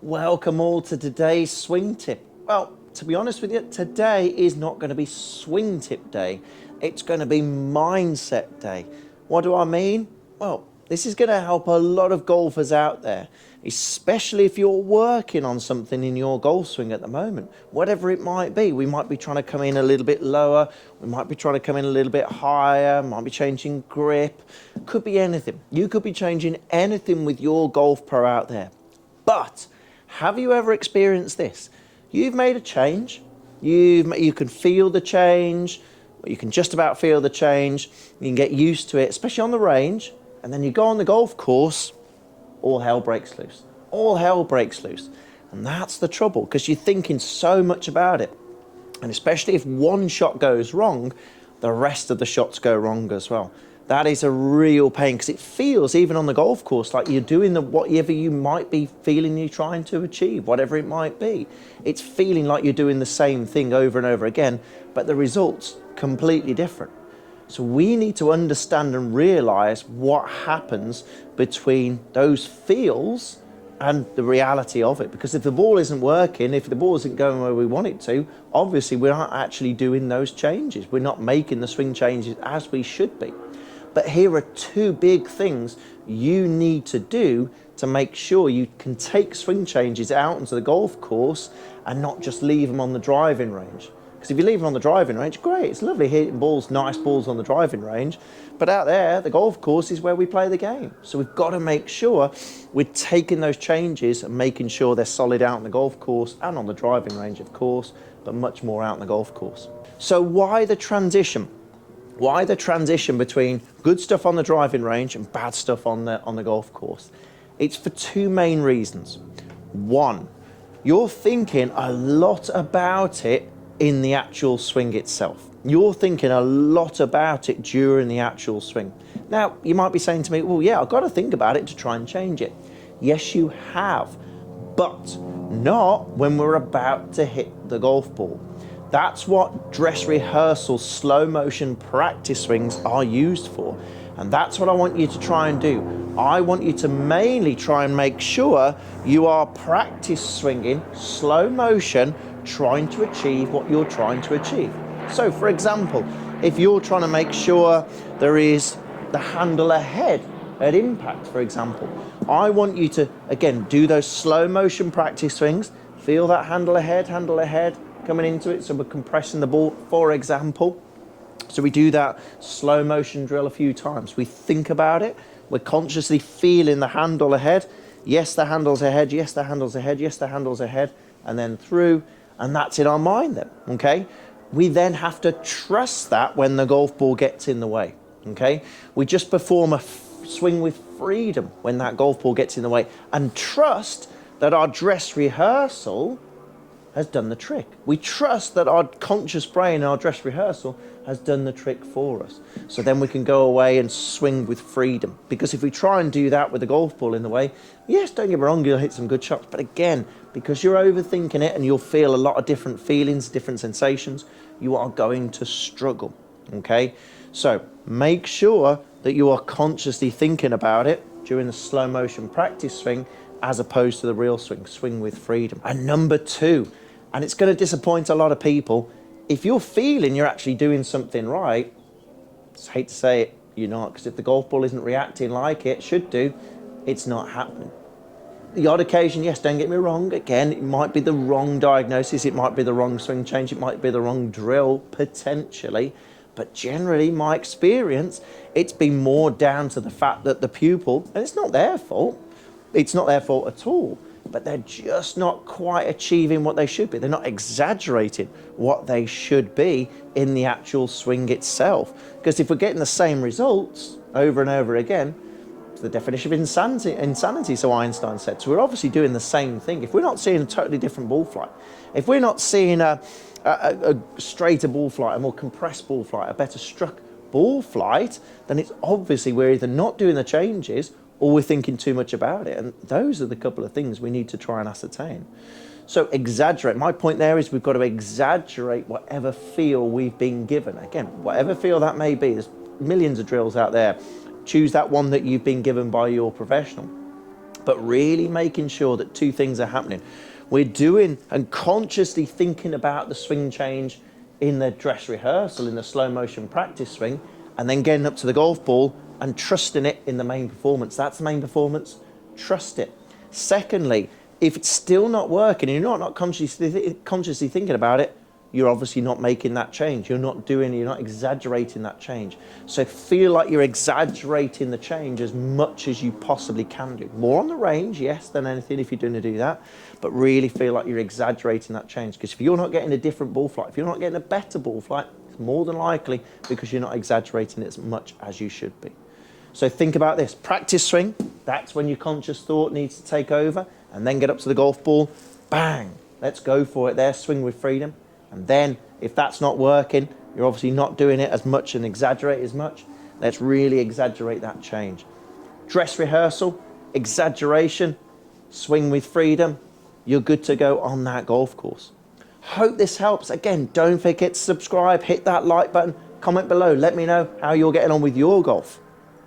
Welcome all to today's swing tip. Well, to be honest with you, today is not going to be swing tip day. It's going to be mindset day. What do I mean? Well, this is going to help a lot of golfers out there, especially if you're working on something in your golf swing at the moment, whatever it might be. We might be trying to come in a little bit lower. We might be trying to come in a little bit higher, might be changing grip. Could be anything. You could be changing anything with your golf pro out there. But have you ever experienced this? You've made a change, you can feel the change, you can just about feel the change, you can get used to it, especially on the range, and then you go on the golf course, all hell breaks loose. All hell breaks loose. And that's the trouble, because you're thinking so much about it. And especially if one shot goes wrong, the rest of the shots go wrong as well. That is a real pain, because it feels, even on the golf course, like you're doing whatever you might be feeling you're trying to achieve, whatever it might be. It's feeling like you're doing the same thing over and over again, but the results completely different. So we need to understand and realize what happens between those feels and the reality of it. Because if the ball isn't working, if the ball isn't going where we want it to, obviously we're not actually doing those changes. We're not making the swing changes as we should be. But here are two big things you need to do to make sure you can take swing changes out into the golf course and not just leave them on the driving range. Because if you leave them on the driving range, great, it's lovely hitting balls, nice balls on the driving range. But out there, the golf course is where we play the game. So we've got to make sure we're taking those changes and making sure they're solid out on the golf course and on the driving range, of course, but much more out on the golf course. So why the transition? Why the transition between good stuff on the driving range and bad stuff on the golf course? It's for two main reasons. One, you're thinking a lot about it in the actual swing itself. You're thinking a lot about it during the actual swing. Now, you might be saying to me, well, yeah, I've got to think about it to try and change it. Yes, you have, but not when we're about to hit the golf ball. That's what dress rehearsal, slow motion practice swings are used for. And that's what I want you to try and do. I want you to mainly try and make sure you are practice swinging, slow motion, trying to achieve what you're trying to achieve. So for example, if you're trying to make sure there is the handle ahead at impact, for example, I want you to, again, do those slow motion practice swings, feel that handle ahead, coming into it, so we're compressing the ball, for example. So we do that slow motion drill a few times. We think about it, we're consciously feeling the handle ahead. Yes, the handle's ahead, yes, the handle's ahead, yes, the handle's ahead, and then through, and that's in our mind then, okay? We then have to trust that when the golf ball gets in the way, okay? We just perform a swing with freedom when that golf ball gets in the way, and trust that our dress rehearsal has done the trick. We trust that our conscious brain, our dress rehearsal, has done the trick for us. So then we can go away and swing with freedom. Because if we try and do that with the golf ball in the way, yes, don't get me wrong, you'll hit some good shots. But again, because you're overthinking it and you'll feel a lot of different feelings, different sensations, you are going to struggle, okay? So make sure that you are consciously thinking about it during the slow motion practice swing as opposed to the real swing, swing with freedom. And number two, and it's going to disappoint a lot of people, if you're feeling you're actually doing something right, I just hate to say it, you're not, because if the golf ball isn't reacting like it should do, it's not happening. The odd occasion, yes, don't get me wrong, again, it might be the wrong diagnosis, it might be the wrong swing change, it might be the wrong drill, potentially, but generally, my experience, it's been more down to the fact that the pupil, and it's not their fault, it's not their fault at all, but they're just not quite achieving what they should be. They're not exaggerating what they should be in the actual swing itself. Because if we're getting the same results over and over again, it's the definition of insanity, so Einstein said. So we're obviously doing the same thing. If we're not seeing a totally different ball flight, if we're not seeing a straighter ball flight, a more compressed ball flight, a better struck ball flight, then it's obviously we're either not doing the changes or we're thinking too much about it. And those are the couple of things we need to try and ascertain. So exaggerate. My point there is we've got to exaggerate whatever feel we've been given. Again, whatever feel that may be, there's millions of drills out there. Choose that one that you've been given by your professional. but really making sure that two things are happening. We're doing and consciously thinking about the swing change in the dress rehearsal, in the slow motion practice swing, and then getting up to the golf ball and trusting it in the main performance. That's the main performance. Trust it. Secondly, if it's still not working and you're not consciously thinking about it, you're obviously not making that change. You're not exaggerating that change. So feel like you're exaggerating the change as much as you possibly can do. More on the range, yes, than anything if you're going to do that, but really feel like you're exaggerating that change. Because if you're not getting a different ball flight, if you're not getting a better ball flight, it's more than likely because you're not exaggerating it as much as you should be. So think about this. Practice swing, that's when your conscious thought needs to take over, and then get up to the golf ball, bang, let's go for it there, swing with freedom. And then if that's not working, you're obviously not doing it as much and exaggerate as much, let's really exaggerate that change. Dress rehearsal, exaggeration, swing with freedom, you're good to go on that golf course. Hope this helps. Again, don't forget to subscribe, hit that like button, comment below, let me know how you're getting on with your golf.